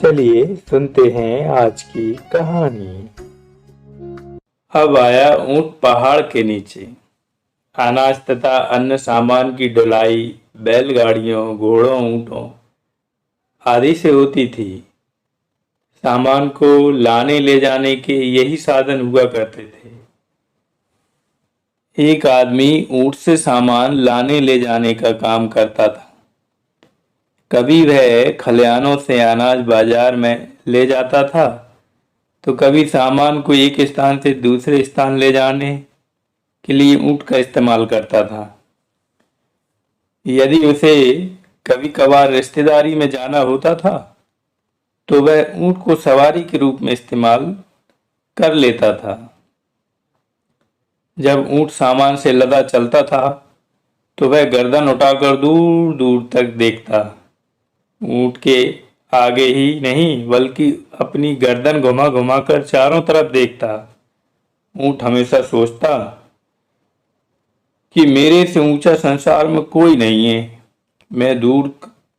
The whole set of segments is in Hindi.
चलिए सुनते हैं आज की कहानी। अब आया ऊंट पहाड़ के नीचे। अनाज तथा अन्य सामान की ढुलाई बैलगाड़ियों, घोड़ों, ऊंटों आदि से होती थी। सामान को लाने ले जाने के यही साधन हुआ करते थे। एक आदमी ऊंट से सामान लाने ले जाने का काम करता था। कभी वह खलिहानों से अनाज बाजार में ले जाता था, तो कभी सामान को एक स्थान से दूसरे स्थान ले जाने के लिए ऊंट का इस्तेमाल करता था। यदि उसे कभी कभार रिश्तेदारी में जाना होता था, तो वह ऊंट को सवारी के रूप में इस्तेमाल कर लेता था। जब ऊंट सामान से लदा चलता था, तो वह गर्दन उठाकर दूर दूर तक देखता। ऊंट के आगे ही नहीं, बल्कि अपनी गर्दन घुमा घुमा कर चारों तरफ देखता। ऊंट हमेशा सोचता कि मेरे से ऊंचा संसार में कोई नहीं है। मैं दूर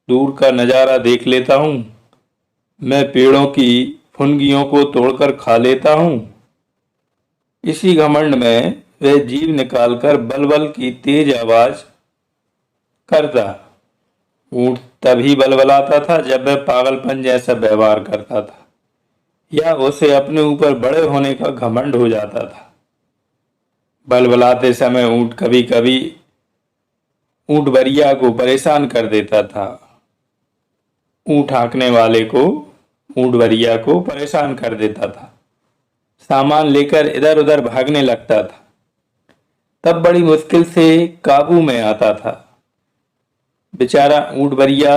दूर का नजारा देख लेता हूँ। मैं पेड़ों की फुनगियों को तोड़कर खा लेता हूँ। इसी घमंड में वह जीभ निकालकर बलबल की तेज आवाज करता। ऊंट तभी बलबलाता था जब वह पागलपन जैसा व्यवहार करता था, या उसे अपने ऊपर बड़े होने का घमंड हो जाता था। बलबलाते समय ऊंट कभी कभी ऊंटवरिया को परेशान कर देता था। ऊंट हाँकने वाले को ऊंटवरिया को परेशान कर देता था। सामान लेकर इधर उधर भागने लगता था। तब बड़ी मुश्किल से काबू में आता था। बेचारा ऊंटवरिया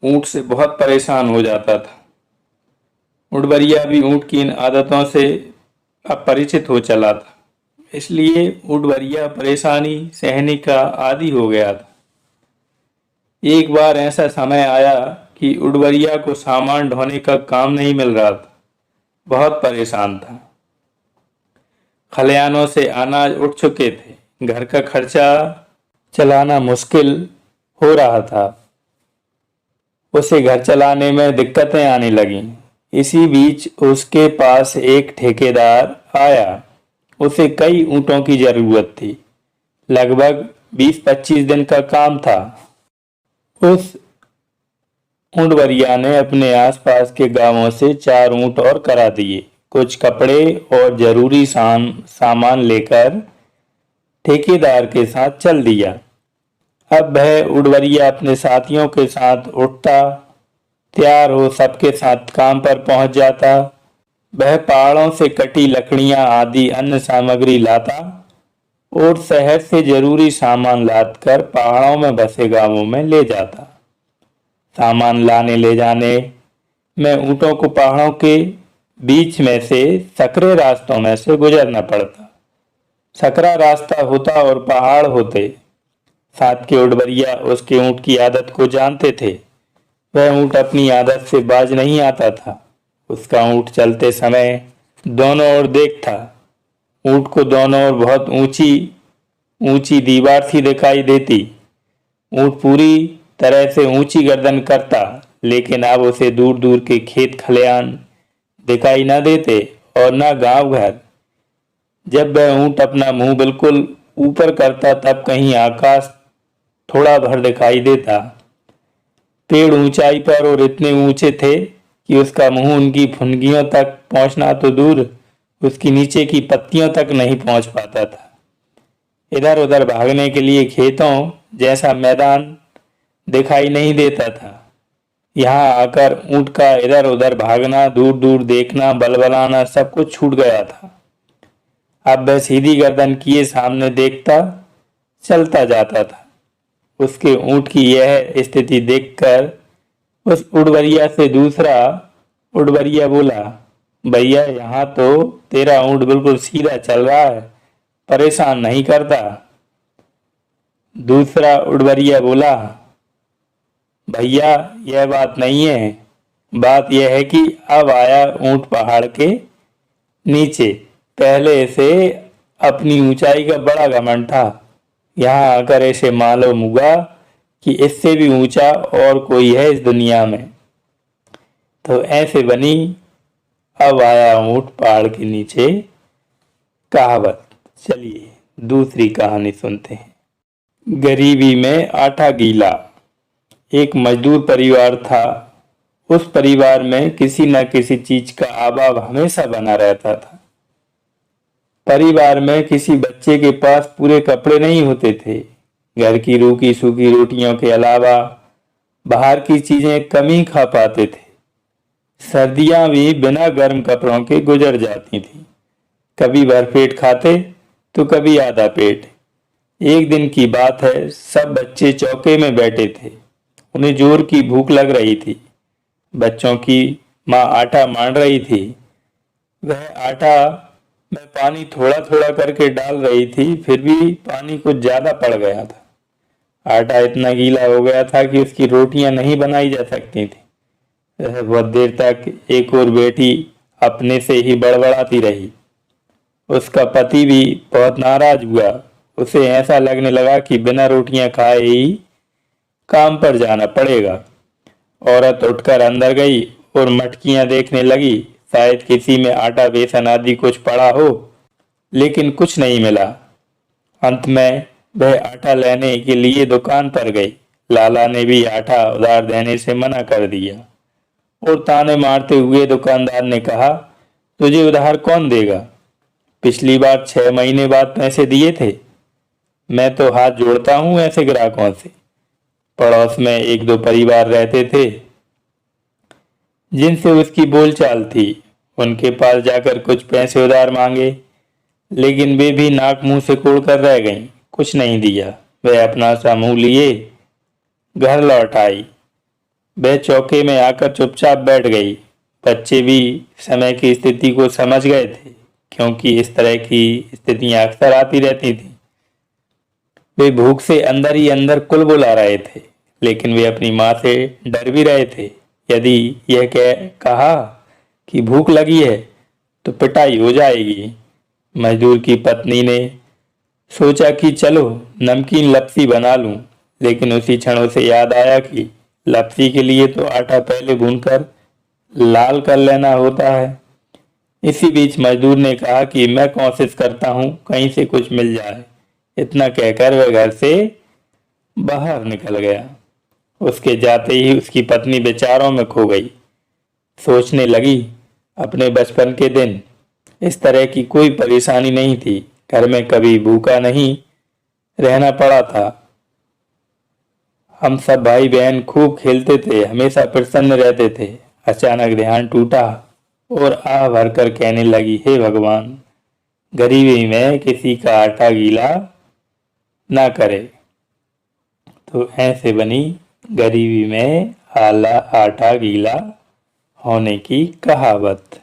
ऊंट से बहुत परेशान हो जाता था। ऊंटवरिया भी ऊंट की इन आदतों से अपरिचित हो चला था, इसलिए ऊंटवरिया परेशानी सहने का आदी हो गया था। एक बार ऐसा समय आया कि ऊंटवरिया को सामान ढोने का काम नहीं मिल रहा था। बहुत परेशान था। खलिहानों से अनाज उठ चुके थे। घर का खर्चा चलाना मुश्किल हो रहा था। उसे घर चलाने में दिक्कतें आने लगीं। इसी बीच उसके पास एक ठेकेदार आया। उसे कई ऊंटों की जरूरत थी। लगभग 20-25 दिन का काम था। उस ऊंटवरिया ने अपने आसपास के गांवों से 4 ऊंट और करा दिए। कुछ कपड़े और जरूरी सामान लेकर ठेकेदार के साथ चल दिया। अब वह ऊंटवरिया अपने साथियों के साथ उठता, तैयार हो सबके साथ काम पर पहुंच जाता। वह पहाड़ों से कटी लकड़ियां आदि अन्य सामग्री लाता और शहर से जरूरी सामान लादकर पहाड़ों में बसे गांवों में ले जाता। सामान लाने ले जाने में ऊंटों को पहाड़ों के बीच में से सकरे रास्तों में से गुजरना पड़ता। सकरा रास्ता होता और पहाड़ होते। साथ के ऊंटवरिया उसके ऊंट की आदत को जानते थे। वह ऊंट अपनी आदत से बाज नहीं आता था। उसका ऊंट चलते समय दोनों ओर देखता। ऊंट को दोनों ओर बहुत ऊंची ऊंची दीवार सी दिखाई देती। ऊंट पूरी तरह से ऊंची गर्दन करता, लेकिन अब उसे दूर दूर के खेत खलिहान दिखाई न देते और न गांव घर। जब वह ऊंट अपना मुंह बिल्कुल ऊपर करता, तब कहीं आकाश थोड़ा भर दिखाई देता। पेड़ ऊंचाई पर और इतने ऊंचे थे कि उसका मुंह उनकी फुनगियों तक पहुंचना तो दूर, उसकी नीचे की पत्तियों तक नहीं पहुंच पाता था। इधर उधर भागने के लिए खेतों जैसा मैदान दिखाई नहीं देता था। यहाँ आकर ऊंट का इधर उधर भागना, दूर दूर देखना, बलबलाना सब कुछ छूट गया था। अब वह सीधी गर्दन किए सामने देखता चलता जाता था। उसके ऊंट की यह स्थिति देखकर उस ऊंटवरिया से दूसरा ऊंटवरिया बोला, भैया यहाँ तो तेरा ऊंट बिल्कुल सीधा चल रहा है, परेशान नहीं करता। दूसरा ऊंटवरिया बोला, भैया यह बात नहीं है। बात यह है कि अब आया ऊंट पहाड़ के नीचे। पहले से अपनी ऊंचाई का बड़ा घमंड था। यहाँ आकर ऐसे मालूम हुआ कि इससे भी ऊंचा और कोई है इस दुनिया में। तो ऐसे बनी अब आया ऊंट पहाड़ के नीचे कहावत। चलिए दूसरी कहानी सुनते हैं। गरीबी में आटा गीला। एक मजदूर परिवार था। उस परिवार में किसी न किसी चीज का अभाव हमेशा बना रहता था। परिवार में किसी बच्चे के पास पूरे कपड़े नहीं होते थे। घर की रूखी सूखी रोटियों के अलावा बाहर की चीजें कम ही खा पाते थे। सर्दियां भी बिना गर्म कपड़ों के गुजर जाती थी। कभी भरपेट खाते तो कभी आधा पेट। एक दिन की बात है, सब बच्चे चौके में बैठे थे। उन्हें जोर की भूख लग रही थी। बच्चों की माँ आटा मान रही थी। वह आटा में पानी थोड़ा थोड़ा करके डाल रही थी, फिर भी पानी कुछ ज्यादा पड़ गया था। आटा इतना गीला हो गया था कि उसकी रोटियां नहीं बनाई जा सकती थी। वह बहुत देर तक एक और बैठी अपने से ही बड़बड़ाती रही। उसका पति भी बहुत नाराज हुआ। उसे ऐसा लगने लगा कि बिना रोटियां खाए ही काम पर जाना पड़ेगा। औरत उठकर अंदर गई और मटकियां देखने लगी, शायद किसी में आटा बेसन आदि कुछ पड़ा हो, लेकिन कुछ नहीं मिला। अंत में वह आटा लेने के लिए दुकान पर गई। लाला ने भी आटा उधार देने से मना कर दिया और ताने मारते हुए दुकानदार ने कहा, तुझे उधार कौन देगा? पिछली बार 6 महीने बाद पैसे दिए थे। मैं तो हाथ जोड़ता हूं ऐसे ग्राहकों से। पड़ोस में एक दो परिवार रहते थे जिनसे उसकी बोलचाल थी। उनके पास जाकर कुछ पैसे उधार मांगे, लेकिन वे भी नाक मुंह से कोड़ कर रह गईं, कुछ नहीं दिया। वह अपना सा मुंह लिए घर लौट आई। वह चौके में आकर चुपचाप बैठ गई। बच्चे भी समय की स्थिति को समझ गए थे, क्योंकि इस तरह की स्थितियां अक्सर आती रहती थी। वे भूख से अंदर ही अंदर कुलबुला रहे थे, लेकिन वे अपनी माँ से डर भी रहे थे। यदि यह कहा कि भूख लगी है तो पिटाई हो जाएगी। मजदूर की पत्नी ने सोचा कि चलो नमकीन लपसी बना लूं, लेकिन उसी क्षण उसे याद आया कि लपसी के लिए तो आटा पहले भूनकर लाल कर लेना होता है। इसी बीच मजदूर ने कहा कि मैं कोशिश करता हूं, कहीं से कुछ मिल जाए। इतना कहकर वह घर से बाहर निकल गया। उसके जाते ही उसकी पत्नी विचारों में खो गई। सोचने लगी, अपने बचपन के दिन इस तरह की कोई परेशानी नहीं थी। घर में कभी भूखा नहीं रहना पड़ा था। हम सब भाई बहन खूब खेलते थे, हमेशा प्रसन्न रहते थे। अचानक ध्यान टूटा और आह भरकर कहने लगी, हे भगवान, गरीबी में किसी का आटा गीला ना करे। तो ऐसे बनी गरीबी में आला आटा गीला होने की कहावत।